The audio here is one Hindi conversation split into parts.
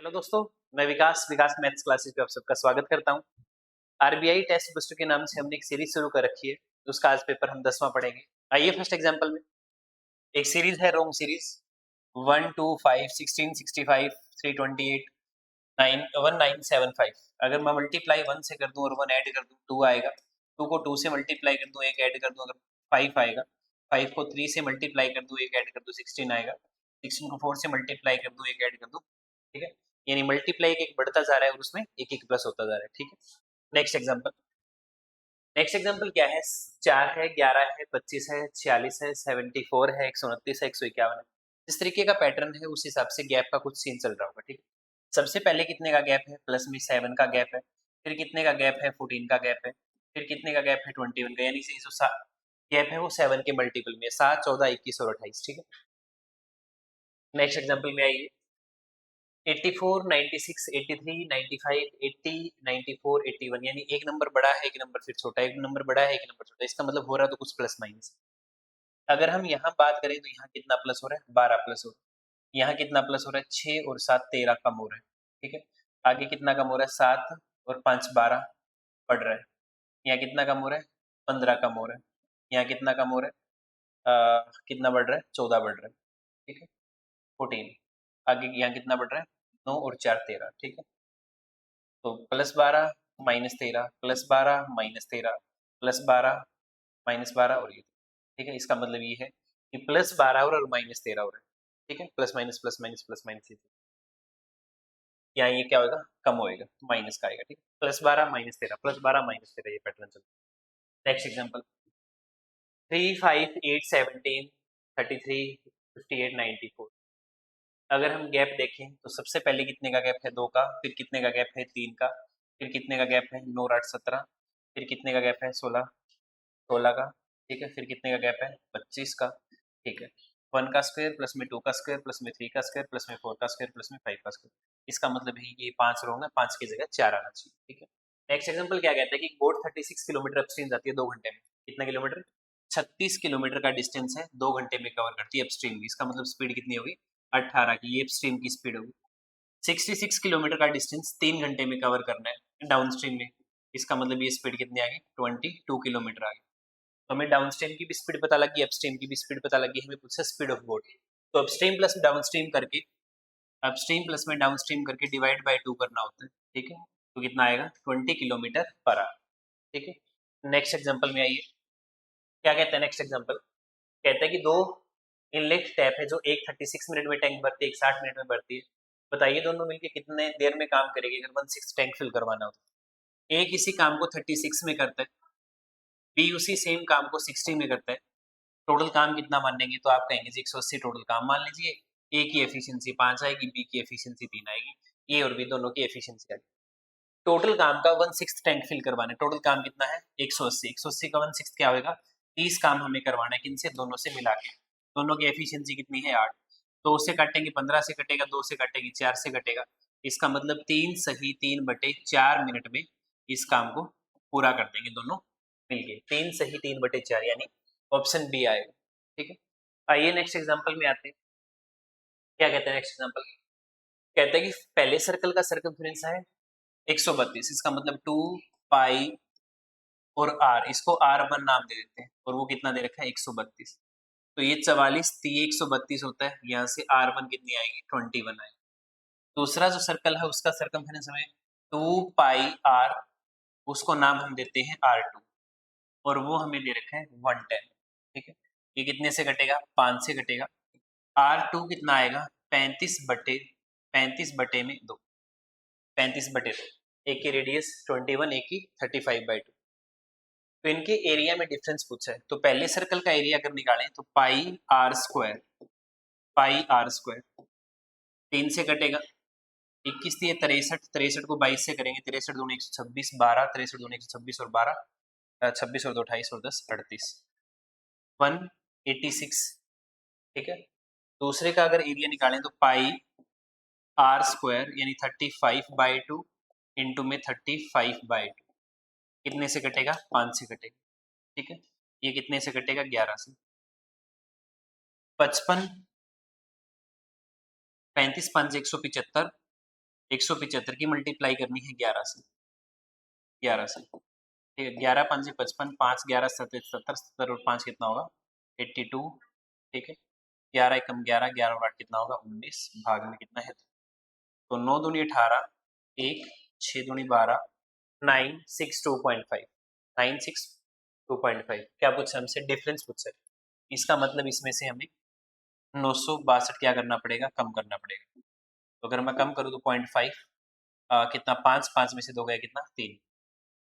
हेलो दोस्तों, मैं विकास विकास मैथ्स क्लासेस पे आप सबका स्वागत करता हूँ। आरबीआई टेस्ट बुस्टर के नाम से हमने एक सीरीज शुरू कर रखी है, उसका आज पेपर हम 10वां पढ़ेंगे। आइए फर्स्ट एग्जांपल में, एक सीरीज है रोंग सीरीज 1 2 5 16 65 328 9 1975। अगर मैं मल्टीप्लाई 1 से कर दूं और 1 ऐड कर दूं 2 आएगा, 2 को 2 से मल्टीप्लाई कर दूं 1 ऐड कर दूं अगर 5 आएगा, 5 को 3 से मल्टीप्लाई कर दूं 1 ऐड कर दूं 16 आएगा, 16 को 4 से मल्टीप्लाई कर दूं 1 ऐड कर दूं, ठीक है। यानी मल्टीप्लाई एक एक बढ़ता जा रहा है और उसमें एक एक प्लस होता जा रहा है, ठीक है। नेक्स्ट एग्जांपल क्या है, 4 है, 11 है, 25 है, 46 है, 74 है, 129 है, 151 है। जिस तरीके का पैटर्न है उस हिसाब से गैप का कुछ सीन चल रहा होगा, ठीक है। सबसे पहले कितने का गैप है, प्लस में 7 का गैप है, फिर कितने का गैप है, 14 का गैप है, फिर कितने का गैप है, 21 का, यानी जो गैप है वो 7 के मल्टीपल में 7 14 21 और 28, ठीक है। नेक्स्ट एग्जाम्पल में आइए, 84 96 83 95 80 94 81, यानी एक नंबर बड़ा है एक नंबर फिर छोटा, एक नंबर बड़ा है एक नंबर छोटा, इसका मतलब हो रहा है तो कुछ प्लस माइनस। अगर हम यहाँ बात करें तो यहाँ कितना प्लस हो रहा है, 12 प्लस हो रहा है। यहाँ कितना प्लस हो रहा है, 6 और 7 13 कम हो रहा है, ठीक है। आगे कितना कम हो रहा है, 7 और 5 12 बढ़ रहा है। यहाँ कितना कम हो रहा है, 15 कम हो रहा है। यहाँ कितना कम हो रहा है, कितना बढ़ रहा है, 14 बढ़ रहा है, ठीक है। 14 आगे यहाँ कितना बढ़ रहा है, 9 और 4 13, ठीक है। तो +12 -13 +12 -13 +12 -12 और ये, ठीक है। इसका मतलब ये है कि +12 और -13 हो रहा है, ठीक है। Plus minus plus minus plus minus, यहाँ ये क्या होगा, कम होएगा तो माइनस का आएगा, ठीक है। +12 -13 +12 -13, ये पैटर्न चलता है। Next example, 3 5 8 17 33 58 94। अगर हम गैप देखें तो सबसे पहले कितने का गैप है, 2 का, फिर कितने का गैप है, 3 का, फिर कितने का गैप है, 9 8 17, फिर कितने का गैप है, 16 का, ठीक है। फिर कितने का गैप है, 25 का, ठीक है। 1 का स्क्वायर प्लस में 2 का स्क्वायर प्लस में 3 का स्क्वायर प्लस में 4 का स्क्वायर प्लस में 5 का स्क्वायर। इसका मतलब है कि ये 5 रहोगा, 5 की जगह 4 आना चाहिए, ठीक है। नेक्स्ट एग्जांपल क्या कहता है कि बोट 36 किलोमीटर अपस्ट्रीम जाती है 2 घंटे में। कितना किलोमीटर, 36 किलोमीटर का डिस्टेंस है, 2 घंटे में कवर करती है अपस्ट्रीम। इसका मतलब स्पीड कितनी होगी, 18 की, ये अपस्ट्रीम की स्पीड होगी। 66 किलोमीटर का डिस्टेंस 3 घंटे में कवर करना है डाउनस्ट्रीम में। इसका मतलब ये स्पीड कितनी आ गई, 22 किलोमीटर आ गई। तो हमें डाउनस्ट्रीम की भी स्पीड पता लगी, अपस्ट्रीम की भी स्पीड पता लगी, हमें पूछा स्पीड ऑफ बोट। तो अपस्ट्रीम प्लस डाउनस्ट्रीम करके, अपस्ट्रीम प्लस में डाउनस्ट्रीम करके डिवाइड बाय 2 करना होता है, ठीक है। तो कितना आएगा, 20 किलोमीटर पर आवर, ठीक है। नेक्स्ट एग्जांपल में आइए, क्या कहते हैं नेक्स्ट एग्जांपल, कहता है कि 2 इनलेट टैप है जो एक 36 मिनट में टैंक भरती है, एक 60 मिनट में भरती है। बताइए दोनों मिलके कितने देर में काम करेगी अगर 1/6 टैंक फिल करवाना हो तो। ए किसी काम को 36 में करता है, बी उसी सेम काम को 60 में करता है। टोटल काम कितना मानेंगे, तो आप कहेंगे जी 180 टोटल काम मान लीजिए। ए की एफिशिएंसी 5 आएगी, बी की एफिशिएंसी 3 आएगी, ए और बी दोनों की एफिशिएंसी आएगी। टोटल काम का 1/6 टैंक फिल करवाना है। टोटल काम कितना है, 180। 180 का 1/6 क्या होगा, 30 काम हमें करवाना है, किनसे, दोनों से मिला के। दोनों की एफिशिएंसी कितनी है, 8। 2 से काटेंगे 15 से कटेगा, 2 से काटेंगे 4 से कटेगा। इसका मतलब 3 सही 3/4 मिनट में इस काम को पूरा कर देंगे दोनों मिलके। 3 सही 3/4 यानी ऑप्शन बी आएगा, ठीक है। आइए नेक्स्ट एग्जांपल में आते हैं। क्या कहते हैं नेक्स्ट एग्जांपल, कहते हैं कि पहले सर्कल का सर्कमफ्रेंस है 132। इसका मतलब 2 पाई और आर, इसको R1 नाम दे देते हैं, और वो कितना दे रखा है, 132। तो ये 44 132 होता है, यहाँ से R1 कितनी आएगी, 21 आएगी। दूसरा जो सर्कल है उसका सर्कमफ्रेंस हमें 2 पाई आर, उसको नाम हम देते हैं R2, और वो हमें दे रखा है 110, ठीक है। ये कितने से कटेगा, 5 से कटेगा। R2 कितना आएगा, 35 में 2, 35/2। एक की रेडियस 21, एक की 35/2। तो इनके एरिया में डिफरेंस पूछा है, तो पहले सर्कल का एरिया अगर निकालें तो पाई आर स्क्वायर 3 से कटेगा, 21 दिए 63, 63 को 22 से करेंगे, 63 दूनी 126, 12 63 दूनी 126 और 12 26 और 2 28 और 10 38, 186, ठीक है। दूसरे का अगर एरिया निकालें तो पाई r² यानी 35/2 इंटू में 35/2, कितने से कटेगा, 5 से कटेगा, ठीक है। ये कितने से कटेगा, 11 से। 55 35 5 175 175 की मल्टीप्लाई करनी है 11 से, 11 से, ठीक है। 11 5 से 55, 5 11 70, 70 और 5 कितना होगा 82, ठीक है। 11 एकम 11, 11 और 8 कितना होगा 19, भाग में कितना है तो 9 दूनी 18, 1 6 दूनी 12, 962.5, 962.5। क्या पूछ रहे हमसे, डिफरेंस पूछ रहे। इसका मतलब इसमें से हमें 962 क्या करना पड़ेगा, कम करना पड़ेगा। तो अगर मैं कम करूँ तो 0.5, कितना 5, 5 में से 2 गया कितना 3,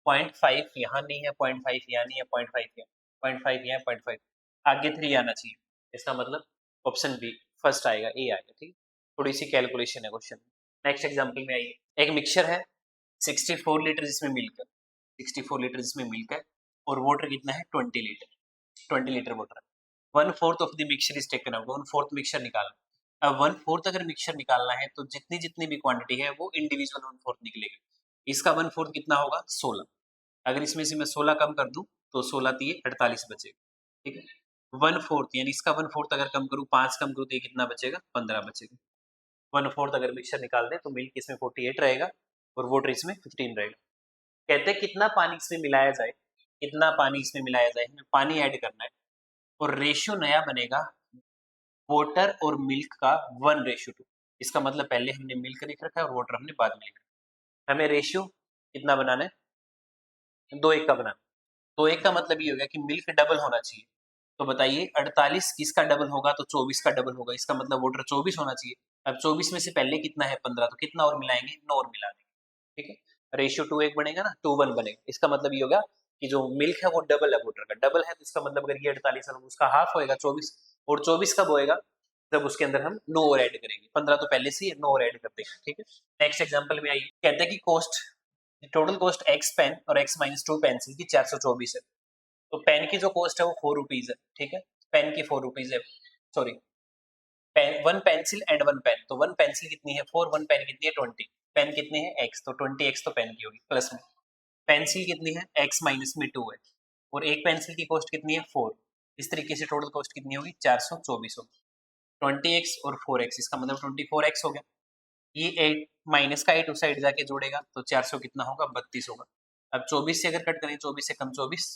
0.5 यहाँ नहीं है, 0.5 यहाँ नहीं है, 0.5 यहाँ, 0.5 यहाँ, 0.5 आगे 3 आना चाहिए। इसका मतलब ऑप्शन बी फर्स्ट आएगा, ए आएगा, ठीक है। थोड़ी सी कैलकुलेशन है क्वेश्चन। नेक्स्ट एग्जांपल में आइए, एक मिक्सचर है 64 लीटर जिसमें मिल्क है, 64 लीटर जिसमें मिल्क है, और वाटर कितना है 20 litre, 20 litre water. 1/4 of the mixture is taken out, 1/4 mixture निकालना। अब 1/4 अगर मिक्सचर निकालना है तो जितनी जितनी भी क्वांटिटी है वो इंडिविजुअल 1/4 निकलेगी। इसका 1/4 कितना होगा 16। अगर इसमें से मैं 16 कम कर दूं तो 16 दिए 48 बचेगा, ठीक है। 1/4 यानी इसका 1/4 अगर कम करूं, 5 कम करूं तो ये कितना बचेगा 15 बचेगा। 1/4 अगर मिक्सचर निकाल दें तो मिल्क इसमें 48 रहेगा और वाटर इसमें 15 रहेगा। कहते हैं कितना पानी इसमें मिलाया जाए, कितना पानी इसमें मिलाया जाए, हमें पानी ऐड करना है और रेशियो नया बनेगा वाटर और मिल्क का 1:2। इसका मतलब पहले हमने मिल्क लिख रखा है और वाटर हमने बाद में लिखा है। हमें रेशियो कितना बनाना है 2:1 का बनाना। 2:1 का मतलब ये हो गया कि मिल्क डबल होना चाहिए। तो बताइए 48 किसका डबल होगा तो 24 का डबल होगा, इसका मतलब वाटर 24 होना चाहिए। अब 24 में से पहले कितना है 15, तो कितना और मिलाएंगे 9 और मिला देंगे, ठीक है। रेशियो 2:1 बनेगा ना, 2:1 बनेगा। इसका मतलब ये होगा कि जो मिल्क है वो डबल है वाटर का, डबल है तो इसका मतलब अगर ये 48 है तो उसका हाफ होएगा 24, और 24 कब होएगा जब उसके अंदर हम 9 और ऐड करेंगे, 15 तो पहले से ही 9 और ऐड कर देंगे, ठीक है। नेक्स्ट एग्जांपल में आइए, कहते हैं कि cost, total cost x pen और x - 2 पेंसिल की 424 है। तो पेन की जो कॉस्ट है वो 4 रुपीज है, ठीक है। पेन की 4 रुपीज है, sorry, pen 1 pencil and 1 pen, तो 1 पेंसिल कितनी है 4, 1 पेन कितनी है 20, पेन कितनी है x, तो 20x तो पेन की होगी, प्लस में पेंसिल कितनी है x माइनस में 2 है, और एक पेंसिल की कॉस्ट कितनी है 4। इस तरीके से टोटल कॉस्ट कितनी होगी 424 होगी। 20x और 4x, इसका मतलब 24x हो गया। ये 8 माइनस का 8 उस साइड जाके जोड़ेगा तो 400 कितना होगा 32 होगा। अब 24 से अगर कट करें, 24 से कम 24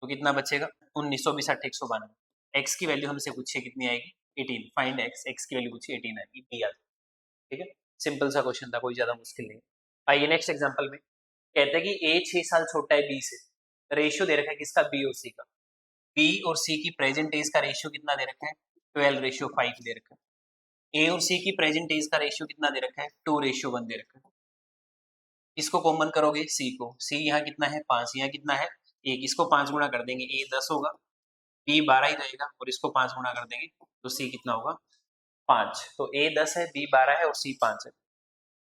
तो कितना बचेगा 19, 24 8 192। एक्स की वैल्यू हमसे पूछिए कितनी आएगी 18, फाइंड एक्स, एक्स की वैल्यू पूछिए 18 आएगी, बी आ जाएगी, ठीक है। सिंपल सा क्वेश्चन था, कोई ज्यादा मुश्किल नहीं। आइए नेक्स्ट एग्जांपल में, कहते हैं कि ए 6 साल छोटा है बी से, रेशियो दे रखा है किसका बी और सी का। बी और सी की प्रेजेंट एज का रेशियो कितना दे रखा है 12:5 दे रखा है। ए और सी की प्रेजेंट एज का रेशियो कितना दे रखा है 2:1 दे रखा है। इसको कॉमन करोगे सी को, सी यहाँ कितना है 5, यहाँ कितना है 1, इसको 5 गुणा कर देंगे ए 10 होगा, बी 12 ही रहेगा, और इसको 5 गुणा कर देंगे तो सी कितना होगा 5। तो ए 10 है, बी 12 है और सी 5 है।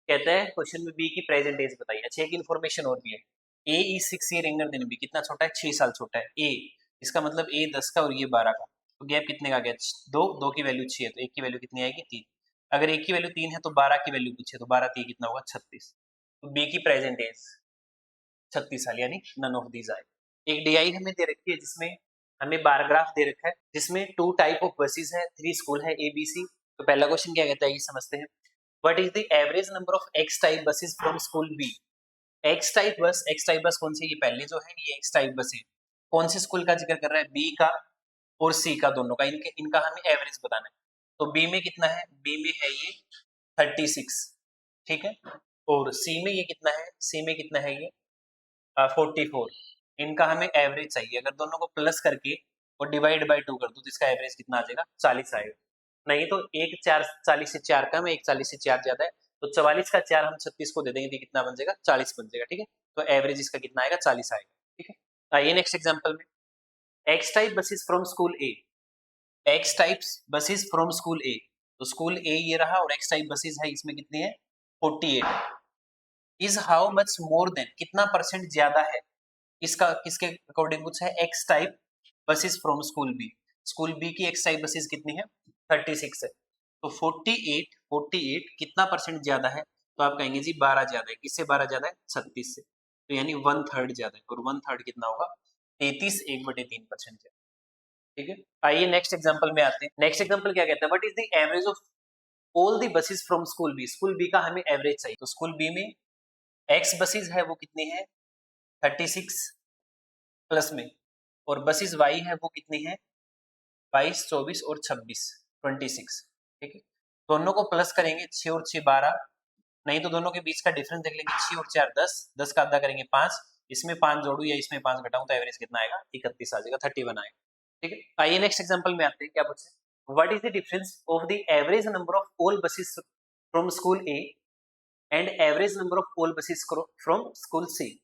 कहते हैं क्वेश्चन में बी की प्रेजेंट एज बताइए। अच्छा एक इन्फॉर्मेशन और भी है, A is 6 year younger than B, कितना छोटा है 6 साल छोटा है ए, इसका मतलब ए 10 का और ये 12 का, तो गैप कितने का गया 2, 2 की वैल्यू 6 है तो एक की वैल्यू कितनी आएगी 3। अगर एक की वैल्यू 3 है तो 12 की वैल्यू पूछे तो 12 3 कितना होगा 36। तो बी की प्रेजेंट एज 36 साल, यानी नन ऑफ दीज आए। एक डीआई हमें दे रखी है जिसमें हमें बार ग्राफ दे रखा है, जिसमें 2 टाइप ऑफ बसेस है, 3 स्कूल है ए बी सी। तो पहला क्वेश्चन क्या कहता है ये समझते हैं। What is the average number of x type buses from school B. X type bus, x type bus कौन सी, ये पहले जो है ये एक्स टाइप बस है, कौन से स्कूल का जिक्र कर रहा है बी का और सी का, दोनों का, इनका हमें एवरेज बताना है। तो बी में कितना है, बी में है ये 36, ठीक है, और सी में ये कितना है, सी में कितना है ये 44। इनका हमें एवरेज चाहिए, अगर दोनों को प्लस करके और डिवाइड बाय 2 कर दो तो इसका एवरेज कितना आ जाएगा 40 आएगा। नहीं तो एक 4 40 से 4 कम है, एक 40 से 4 ज्यादा है, तो 44 का 4 हम 36 को दे देंगे तो कितना बन जाएगा 40 बन जाएगा, ठीक है। तो एवरेज इसका कितना आएगा 40 आएगा, ठीक है। आइए नेक्स्ट एग्जांपल में, X type buses from school A, X types buses from school A, तो स्कूल ए ये रहा और एक्स टाइप बसेस है इसमें कितनी है 48। Is how much more than, कितना परसेंट ज्यादा है, इसका किसके अकॉर्डिंग पूछा है x type buses from school B. School B की एक्स टाइप बसेस कितनी है 36 है, तो 48 कितना परसेंट ज्यादा है, तो आप कहेंगे जी 12 ज्यादा है, किससे 12 ज्यादा है 36 से, तो यानी 1/3 ज्यादा है, और 1/3 कितना होगा 33 1/3% है, ठीक है। आइए नेक्स्ट एग्जांपल में आते हैं। नेक्स्ट एग्जांपल क्या कहता है, what is the average of all the buses from school B, school B का हमें एवरेज चाहिए, तो स्कूल बी में एक्स बसेस है वो कितनी है 36 प्लस में, और बसेस वाई है वो कितनी है 22, 24 और 26, 26, ठीक है। दोनों को प्लस करेंगे 6 और 6 12, नहीं तो दोनों के बीच का डिफरेंस देख लेंगे, 6 और 4 10, 10 का आधा करेंगे 5, इसमें 5 जोड़ू या इसमें 5 घटाऊं तो एवरेज कितना आएगा 31 आ जाएगा, 31 आएगा, ठीक है। आइए नेक्स्ट एग्जांपल में आते हैं, क्या पूछे, what is the difference of the average number of all buses from school A and average number of all buses from school C.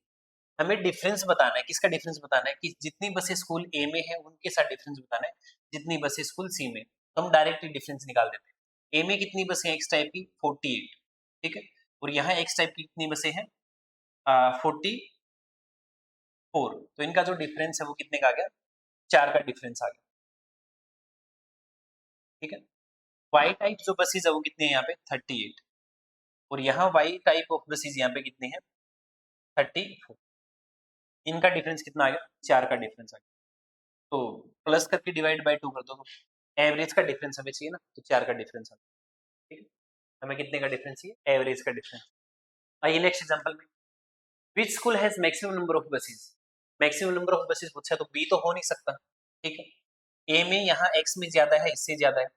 हमें डिफरेंस बताना है, किसका डिफरेंस बताना है कि जितनी बसें स्कूल ए में है उनके साथ डिफरेंस बताना है जितनी बसें स्कूल सी में, तो हम डायरेक्टली डिफरेंस निकाल देते हैं। ए में कितनी बसें एक्स टाइप की 48, ठीक है, और यहाँ एक्स टाइप की कितनी बसें हैं 44, तो इनका जो डिफरेंस है वो कितने का आ गया 4 का डिफरेंस आ गया, ठीक है। वाई टाइप जो बसेज है वो कितनी है यहाँ पे 38, और यहाँ वाई टाइप ऑफ बसेज यहाँ पे कितने हैं 34, इनका डिफरेंस कितना आ गया 4 का डिफरेंस आ गया, तो प्लस करके डिवाइड बाय 2 कर दो, एवरेज का डिफरेंस हमें चाहिए ना, तो 4 का डिफरेंस आ गया, ठीक है। हमें कितने का डिफरेंस चाहिए एवरेज का डिफरेंस। आइए नेक्स्ट एग्जांपल में, which school has maximum number of buses, maximum number of buses पूछा है तो बी तो हो नहीं सकता, ठीक है। ए में यहाँ एक्स में ज्यादा है, इससे ज्यादा है,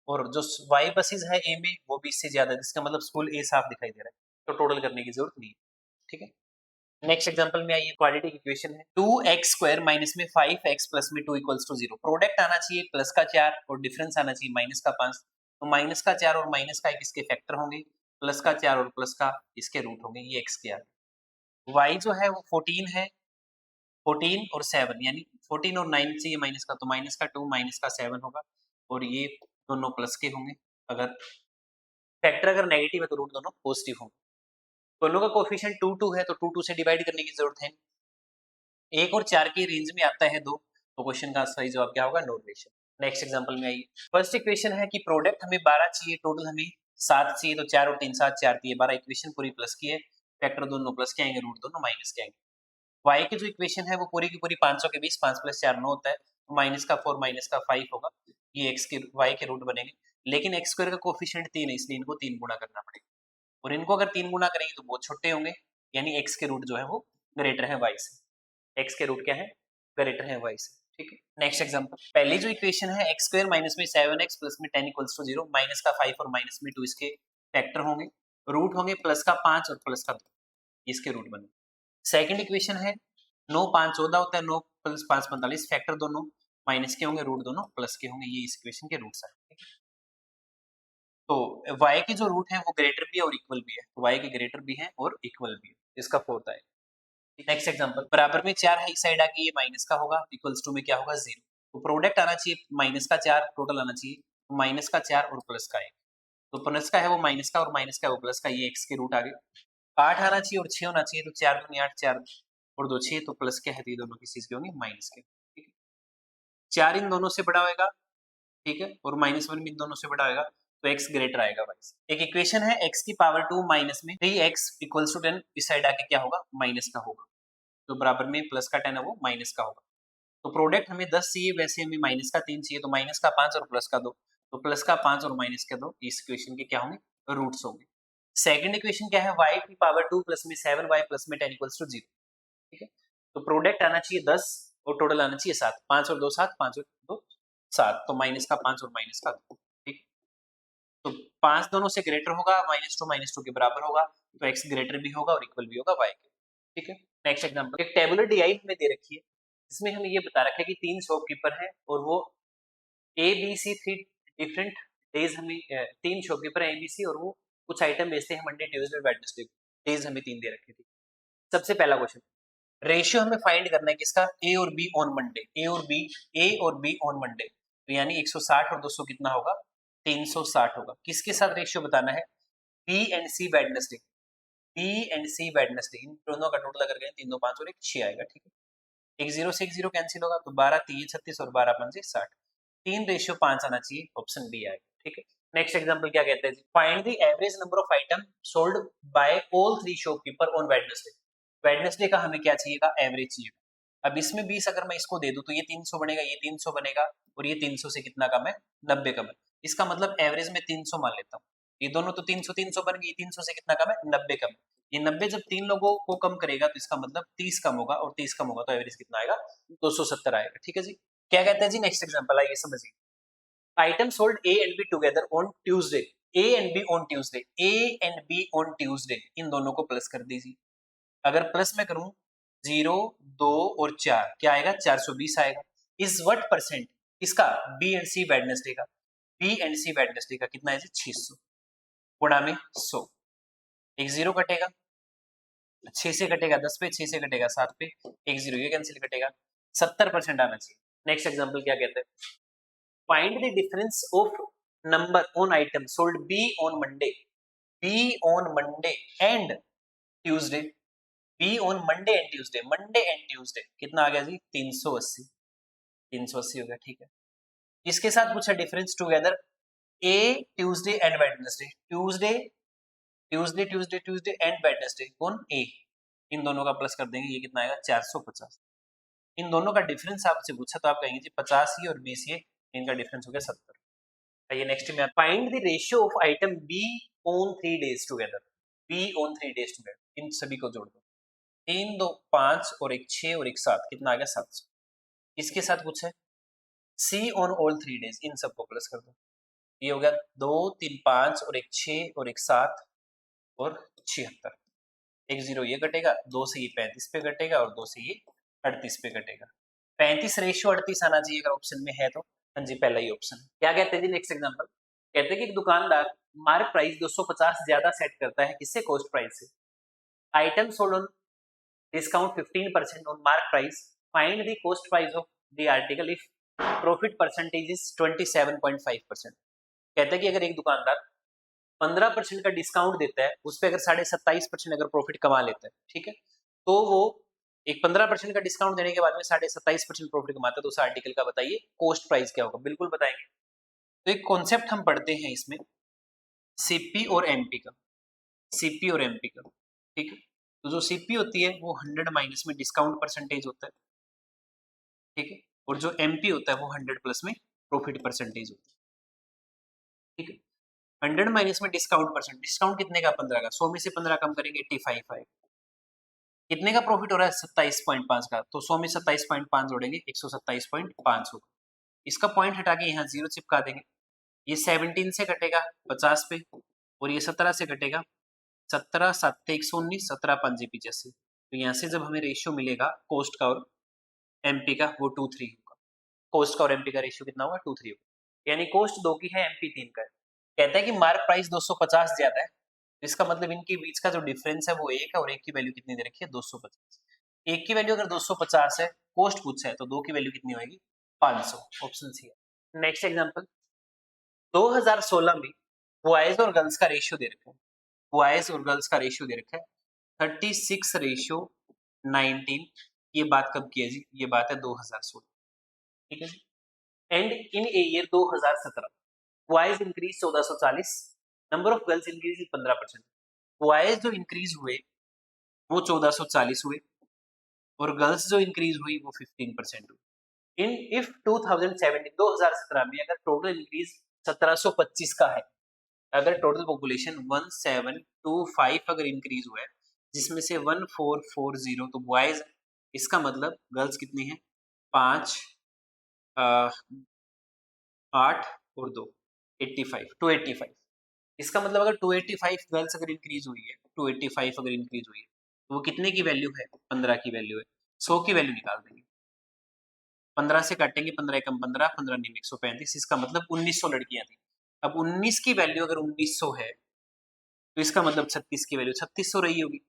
और जो वाई बसेस है ए में वो भी इससे ज्यादा है, जिसका मतलब स्कूल ए साफ दिखाई दे रहा है, तो टोटल करने की जरूरत नहीं है, ठीक है। नेक्स्ट एग्जांपल में आइए, क्वाड्रेटिक इक्वेशन है 2x² माइनस में 5x प्लस में 2 इक्वल्स टू 0, प्रोडक्ट आना चाहिए प्लस का 4 और डिफरेंस आना चाहिए माइनस का 5, तो माइनस का 4 और माइनस का 1 इसके फैक्टर होंगे, प्लस का 4 और प्लस का इसके रूट होंगे, ये x के आ गए। y जो है वो 14 है, 14 और 7 यानी 14 और 9 चाहिए माइनस का, तो माइनस का 2 माइनस का 7 होगा, और ये दोनों प्लस के होंगे, अगर फैक्टर अगर नेगेटिव है तो रूट दोनों पॉजिटिव होंगे। दोनों का कोएफिशिएंट 2 2 है तो 2 2 से डिवाइड करने की जरूरत है, 1 और 4 की रेंज में आता है 2, तो क्वेश्चन का सही जवाब क्या होगा नोट रेशियो। नेक्स्ट एग्जांपल में आइए, फर्स्ट इक्वेशन है कि प्रोडक्ट हमें 12 चाहिए, टोटल हमें 7 चाहिए, तो 4 और 3 7 4 दिए, 12 इक्वेशन पूरी प्लस की है, फैक्टर दोनों प्लस के आएंगे, रूट दोनों माइनस के आएंगे। y की जो इक्वेशन है वो पूरी की पूरी 500 के 20, 5 + 4 9 होता है, तो माइनस का 4 माइनस का 5 होगा, ये x के y के रूट बनेंगे, लेकिन x स्क्वायर का कोएफिशिएंट 3 है इसलिए इनको 3 गुना करना पड़ेगा, और इनको अगर 3 गुना करेंगे तो बहुत छोटे होंगे, यानी x के रूट जो है वो ग्रेटर है y से, x के रूट क्या है ग्रेटर है y से, ठीक है। नेक्स्ट एग्जांपल, पहली जो इक्वेशन है x² माइनस में 7x प्लस में 10 इक्वल्स टू 0, माइनस का 5 और माइनस में 2 इसके फैक्टर होंगे, रूट होंगे प्लस का 5 और प्लस का 2, इसके रूट बने। सेकंड इक्वेशन है 9 5 14 होता है, 9 + 5 45, फैक्टर दोनों माइनस के होंगे, रूट दोनों प्लस के होंगे, ये इस इक्वेशन के रूट्स हैं। तो y के जो रूट है वो ग्रेटर भी है और इक्वल भी है, तो y के ग्रेटर भी है और इक्वल भी है, इसका फोर्थ आएगा। नेक्स्ट एग्जांपल, बराबर में 4 है, इस साइड आके ये माइनस का होगा, इक्वल्स टू में क्या होगा 0, तो प्रोडक्ट आना चाहिए माइनस का 4, टोटल आना चाहिए माइनस का 4 और प्लस का 1, तो प्लस का है वो माइनस का और माइनस का है वो प्लस का, ये x के रूट आ गए। 8 आना चाहिए और 6 होना चाहिए, तो 4 दूनी 8, 4 और 2 6, तो प्लस के है, तो ये दोनों किस चीज के होंगे माइनस के, ठीक है। 4 इन दोनों से बड़ा होगा, ठीक है, और -1 भी इन दोनों से बड़ा होगा, तो x ग्रेटर आएगा y से। एक इक्वेशन है x की पावर 2 माइनस में 3x इक्वल्स टू 10, इस साइड आके क्या होगा माइनस का होगा, तो बराबर में प्लस का 10 है वो माइनस का होगा, तो प्रोडक्ट हमें 10 चाहिए, वैसे हमें माइनस का 3 चाहिए, तो माइनस का 5 और प्लस का 2, तो प्लस का 5 और माइनस का 2 इस इक्वेशन के क्या होंगे रूट्स होंगे। सेकंड इक्वेशन क्या है y की पावर 2 प्लस में 7y प्लस में 10 इक्वल्स टू 0, ठीक है, तो प्रोडक्ट आना चाहिए 10 और टोटल आना चाहिए 7, 5 और 2 7, 5 और 2 7, तो माइनस का 5 और माइनस का 2, ठीक, तो 5 दोनों से ग्रेटर होगा, -2 के बराबर होगा, तो x ग्रेटर भी होगा और इक्वल भी होगा y के, ठीक है। नेक्स्ट एग्जांपल, एक टेबुलर DI हमें दे रखी है, इसमें हमें ये बता रखा है कि 3 शॉपकीपर हैं और वो ABC 3 डिफरेंट डेज, हमें 3 शॉपकीपर है ABC और वो कुछ आइटम बेचते हैं मंडे ट्यूसडे वेडनेसडे, डेज हमें 3 दे रखे थे। सबसे पहला क्वेश्चन, रेशियो हमें फाइंड करना है किसका A और B ऑन मंडे, A और B ऑन मंडे, तो यानी 160 और 200 कितना होगा 360 होगा, किसके साथ रेशियो बताना है B and C Wednesday, B and C Wednesday, इन दोनों का टोटल अगर करें 3 2 5 और 1 6 आएगा, ठीक है। 1 0 से 1 0 कैंसिल होगा, तो 12 3 36 और 12 5 60, 3:5 आना चाहिए, ऑप्शन बी आएगा, ठीक है। नेक्स्ट एग्जांपल क्या कहते हैं, find the average number of item sold by all 3 shopkeeper on Wednesday, Wednesday का हमें क्या चाहिएगा एवरेज चाहिएगा। अब इसमें 20 अगर मैं इसको दे दूं तो ये 300 बनेगा, ये 300 बनेगा, और ये 300 से कितना कम है 90 कम है, इसका मतलब एवरेज में 300 मान लेता हूँ, ये दोनों तो 300 300 बन गई, 300 से कितना कम है, 90 कम। ये 90 जब 3 लोगों को कम करेगा तो इसका मतलब 30 कम होगा, और 30 कम होगा तो एवरेज कितना आएगा, 270 आएगा। ठीक है जी। क्या कहते हैं जी नेक्स्ट एग्जांपल, आइए समझिए। Item sold A and B together on Tuesday, A and B on Tuesday, A and B on Tuesday, इन दोनों को प्लस कर दीजिए। अगर प्लस में करूं 0 2 और 4 क्या आएगा, 420 आएगा। इज व्हाट परसेंट, इसका बी एंड सी वेडनेसडे का, बी एंड सी वेडनेसडे का कितना है जी, 600 गुणा में 100, एक जीरो कटेगा, 6 से कटेगा 10 पे, 6 से कटेगा 7 पे, एक जीरो ये कैंसिल कटेगा, 70% आना चाहिए। नेक्स्ट एग्जांपल क्या कहते हैं, find the difference of number on item sold be on Monday, be on Monday and Tuesday, be on Monday and Tuesday, Monday and Tuesday कितना आ गया जी, 380, 380 हो गया। ठीक है, इसके साथ पूछा difference together A Tuesday and Wednesday, Tuesday Tuesday Tuesday Tuesday and Wednesday, कौन, ए, इन दोनों का प्लस कर देंगे, ये कितना आएगा, 450। इन दोनों का डिफरेंस आपसे पूछा तो आप कहेंगे जी 50 ही और 20 ही, इनका डिफरेंस हो गया 70। आइए नेक्स्ट में, find the ratio of item B on 3 days together, B on 3 days together, इन सभी को जोड़ दो, 3 2 5 और एक 6 और एक 7, कितना आ गया, 700। इसके साथ पूछा है सी ऑन ऑल 3 डेज, इन सबको प्लस कर दो, ये हो गया 2 3 5 और एक 6 और एक 7 और 76, एक जीरो ये कटेगा, 2 से ये 35 पे कटेगा और 2 से ये 38 पे कटेगा। 35 रेशियो 38 आना चाहिए अगर ऑप्शन में है तो, हाँ जी पहला ही ऑप्शन है। क्या कहते हैं जी नेक्स्ट एग्जांपल, कहते हैं कि एक दुकानदार मार्क प्राइस 250 ज्यादा सेट करता है, किससे, कॉस्ट प्राइस से। Item sold on discount 15% on mark price, find the cost price of the article if profit percentage is 27.5%। कहता है कि अगर एक दुकानदार 15% का डिस्काउंट देता है, उस पर अगर 27.5% अगर प्रॉफिट कमा लेता है, ठीक है, तो वो एक 15% का डिस्काउंट देने के बाद में 27.5% प्रॉफिट कमाता है, तो उस आर्टिकल का बताइए कॉस्ट प्राइस क्या होगा, बिल्कुल बताएंगे। तो एक कॉन्सेप्ट हम पढ़ते हैं इसमें, सीपी और एमपी का, सीपी और एमपी का, ठीक है। तो जो सीपी होती है वो 100 माइनस में डिस्काउंट परसेंटेज होता है, ठीक है, और जो एमपी होता है वो 100 प्लस में प्रॉफिट परसेंटेज होता है, ठीक है। 100 माइनस में डिस्काउंट परसेंट, डिस्काउंट कितने का, 15 का, 100 में से 15 कम करेंगे 85 आएगा, कितने का प्रॉफिट हो रहा है, 27.5 का, तो 100 में 27.5 जोड़ेंगे 127.5 होगा। इसका पॉइंट हटा के यहाँ जीरो चिपका देंगे, ये 17 से कटेगा 50 पे, और ये 17 से कटेगा, 17 7 119, 17 5 85, तो यहाँ से जब हमें रेशियो मिलेगा कोस्ट का और एमपी का, वो 2:3 होगा। कोस्ट का और एमपी का रेशियो कितना होगा, 2:3 होगा, यानी कोस्ट 2 की है, एमपी 3 का है। कहता है कि मार्क प्राइस 250 ज्यादा है, इसका मतलब इनके बीच का जो डिफरेंस है वो 1 है, और 1 की वैल्यू कितनी दे रखी है, 250। 1 की वैल्यू अगर 250 है, कोस्ट पूछा है, तो 2 की वैल्यू कितनी होगी, 500, ऑप्शन सी है। नेक्स्ट एग्जांपल, 2016 में बॉयज और गर्ल्स का रेशियो दे रखा है, बॉयज और गर्ल्स का रेशियो दे रखा है 36:19, ये बात कब की है जी, ये बात है 2016, ठीक है जी। And in a year 2017 boys increase 1440, number of girls increase 15%, boys जो इंक्रीज हुए वो 1440 हुए, और गर्ल्स जो इंक्रीज हुई वो 15% हुई। इन इफ 2017 में अगर टोटल इंक्रीज 1725 का है, अगर टोटल पॉपुलेशन 1725 अगर इंक्रीज हुआ है, जिसमें से 1440 तो बॉयज, इसका मतलब गर्ल्स कितनी है, 5 8 और 2 85, 285। इसका मतलब अगर 285 गर्ल्स अगर इंक्रीज हुई है, 285 अगर इंक्रीज हुई है, तो वो कितने की वैल्यू है, 15 की वैल्यू है, 100 की वैल्यू निकाल देंगे, 15 से काटेंगे, 15 एकम 15, 15 नीम 135, इसका मतलब 1900 लड़कियां थी। अब 19 की वैल्यू अगर 1900 है, तो इसका मतलब 36 की वैल्यू 3600 रही होगी।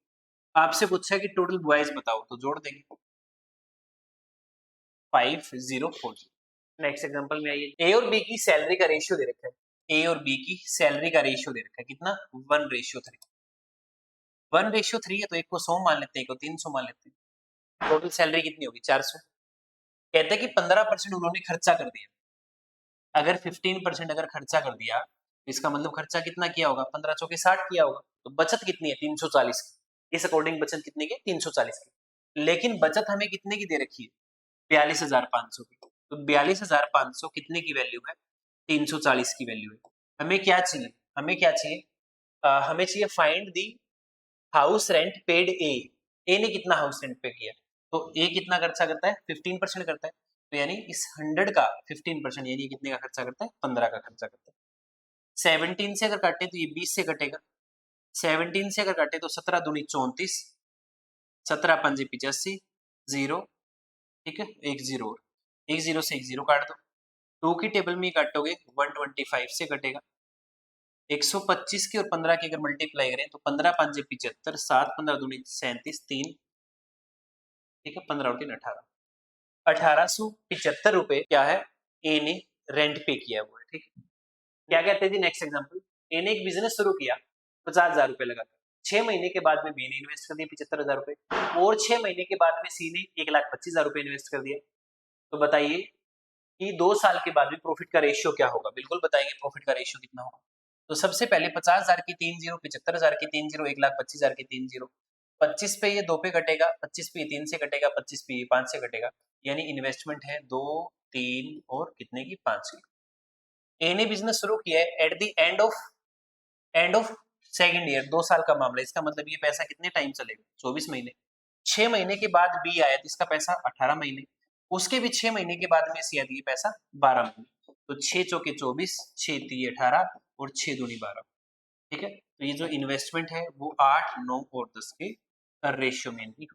आपसे पूछा है कि टोटल बॉयज बताओ, तो जोड़ देंगे 5040। नेक्स्ट एग्जांपल में आइए, ए और बी की सैलरी का रेशियो दे रखा है, ए और बी की सैलरी का रेशियो दे रखा है, कितना, 1:3, 1:3 है, तो एक को 100 मान लेते हैं, एक को 300 मान लेते हैं, टोटल सैलरी कितनी होगी, 400। कहते हैं कि 15% उन्होंने खर्चा कर दिया, अगर 15% अगर खर्चा कर दिया, तो इसका मतलब खर्चा कितना किया होगा, 15 चौके 60 किया होगा, तो बचत कितनी है, 340 की, इस अकॉर्डिंग बचत कितनी की, 340 की। लेकिन बचत हमें कितने की दे रखी है, 42,500 की, तो 42,500 कितने की वैल्यू है, 340 की वैल्यू है। हमें क्या चाहिए, हमें क्या चाहिए, हमें चाहिए find the house rent paid A ने कितना हाउस रेंट पे किया, तो ए कितना खर्चा करता है, 15% करता है, तो यानी इस 100 का 15% यानी कितने का खर्चा करता है, 15 का खर्चा करता है। 17 से अगर काटे तो ये 20 से कटेगा, 17 से अगर काटे तो 17 दूनी 34, 17 पंजे 85, 0, ठीक है, एक जीरो और, एक जीरो से एक जीरो काट दो, 2 की टेबल में काटोगे 125 से कटेगा, 125 की और 15 की अगर मल्टीप्लाई करें तो 15 पंजे 75, 7 15 दूनी 37, 3, ठीक है, 15 और 3 18, 1875 रुपए क्या है ए ने रेंट पे किया हुआ है, ठीक है। क्या कहते हैं जी नेक्स्ट एग्जांपल, ए ने एक बिजनेस शुरू किया 50,000 रुपए लगाकर, 6 महीने के बाद में बी ने इन्वेस्ट कर दिया 75,000 रुपए, और 6 महीने के बाद में सी ने 1,25,000 रुपए इन्वेस्ट कर दिया। तो बताइए कि 2 साल के बाद में प्रॉफिट का रेशियो क्या होगा, बिल्कुल बताएंगे प्रॉफिट का रेशियो कितना होगा। तो सबसे पहले 50,000 की 3 जीरो, 75,000 की 3 जीरो, 1,25,000 की 3 जीरो, 25 पे ये 2 पे कटेगा, 25 पे ये 3 से कटेगा, 25 पे ये 5 से कटेगा, यानी इन्वेस्टमेंट है 2, 3 और कितने की 5 की। ए ने बिजनेस शुरू किया है at the end of second year, 2 साल का मामला, इसका मतलब ये पैसा कितने टाइम चलेगा, 24 महीने। 6 महीने के बाद बी आया तो इसका पैसा 18 महीने, उसके भी 6 महीने के बाद में सी आती है पैसा 12 महीने, तो 6 चौके 24, 6 3 18 और 6 दूनी 12, ठीक है। तो ये जो इन्वेस्टमेंट है वो 8, 9 और 10 के रेशियो में इनकी,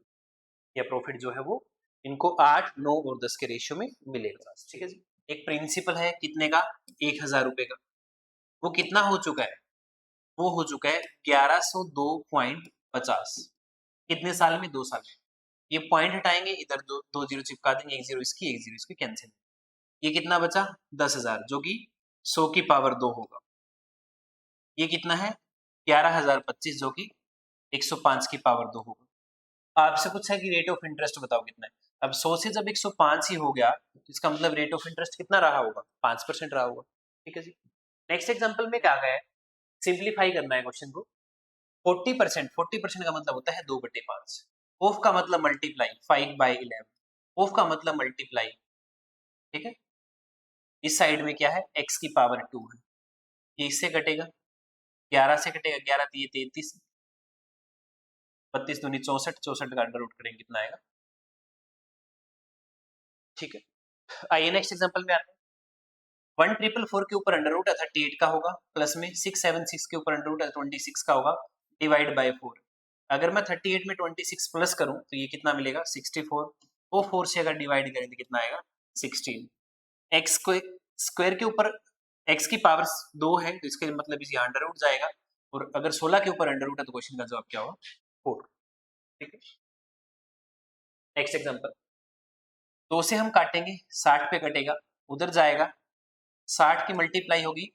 या प्रॉफिट जो है वो इनको 8, 9 और 10 के रेशियो में मिलेगा, ठीक है जी। एक प्रिंसिपल है कितने का, 1,000 रुपए का, वो कितना हो चुका है, वो हो चुका है 1102.50, कितने साल में, 2 साल में। ये पॉइंट हटाएंगे, इधर दो जीरो चिपका देंगे, एक जीरो इसकी कैंसिल, ये कितना बचा 10,000 जो कि 100 की पावर 2 होगा, ये कितना है 11,025 जो कि 105 की पावर 2 होगा। आपसे पूछा है कि रेट ऑफ इंटरेस्ट बताओ कितना है, अब 100 से जब 105 ही हो गया तो इसका मतलब रेट ऑफ इंटरेस्ट कितना रहा होगा, 5% रहा होगा, ठीक है जी। नेक्स्ट एग्जांपल में क्या गया है, सिंप्लीफाई करना है क्वेश्चन को। 40% का मतलब होता है 2/5, ऑफ का मतलब मल्टीप्लाई 5/11, ऑफ का मतलब मल्टीप्लाई, ठीक है। इस साइड में क्या है, x की पावर 2 है, ये इससे कटेगा, 11 से कटेगा, 11 दिए 33, 32 दूनी 64, 64 का अंडर रूट करेंगे कितना आएगा, ठीक है। आइए नेक्स्ट एग्जांपल में आते हैं। 1,444 के ऊपर अंडर रूट है 38 का होगा, प्लस में 676 के ऊपर अंडर रूट है 26 का होगा, डिवाइड बाय 4। अगर मैं 38 में 26 प्लस करूं तो ये कितना मिलेगा 64, वो 4 से अगर डिवाइड करें तो कितना आएगा 16। एक्स को स्क्वायर के ऊपर x की पावर 2 है तो इसके मतलब इस अंडर रूट जाएगा, और अगर 16 के ऊपर अंडर रूट है तो क्वेश्चन का जवाब क्या होगा 4, ठीक है। नेक्स्ट एग्जांपल, 2 से हम काटेंगे 60 पे कटेगा, उधर जाएगा 60 की मल्टीप्लाई होगी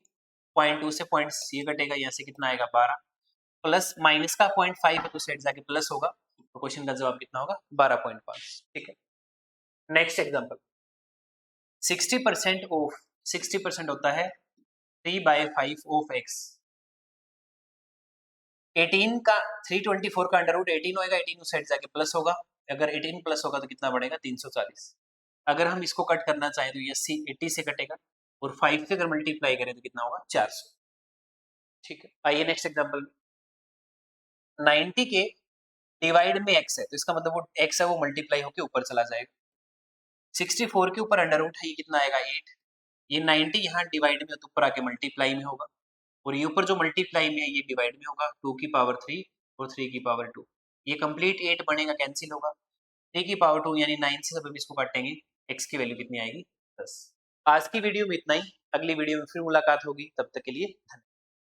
0.2 से पॉइंट ये कटेगा, यहाँ से कितना आएगा 12, प्लस माइनस का 0.5 है तो साइड जाके प्लस होगा, तो क्वेश्चन का जवाब कितना होगा 12.5, ठीक है। नेक्स्ट एग्जांपल, 60% ऑफ, 60% होता है 3/5 ऑफ x, 18 का 324 का अंडर रूट 18 होएगा, 18 उस साइड जाके प्लस होगा, अगर 18 प्लस होगा तो कितना बढ़ेगा 340, अगर हम इसको कट करना चाहें तो ये 80 से कटेगा, और 5 से अगर मल्टीप्लाई करें तो कितना होगा 400, ठीक है। आइए नेक्स्ट एग्जांपल, 90 के डिवाइड में x है तो इसका मतलब वो x है वो मल्टीप्लाई होके ऊपर चला जाएगा, 64 के ऊपर अंडर रूट है ये कितना आएगा 8, ये 90 यहाँ डिवाइड में तो ऊपर आके मल्टीप्लाई में होगा, और ये ऊपर जो मल्टीप्लाई में है ये डिवाइड में होगा, 2 की पावर 3 और 3 की पावर 2, ये कंप्लीट 8 बनेगा कैंसिल होगा, 3 की पावर 2 यानी 9 से जब हम इसको काटेंगे x की वैल्यू कितनी आएगी 10। आज की वीडियो में इतना ही, अगली वीडियो में फिर मुलाकात होगी, तब तक के लिए धन्यवाद।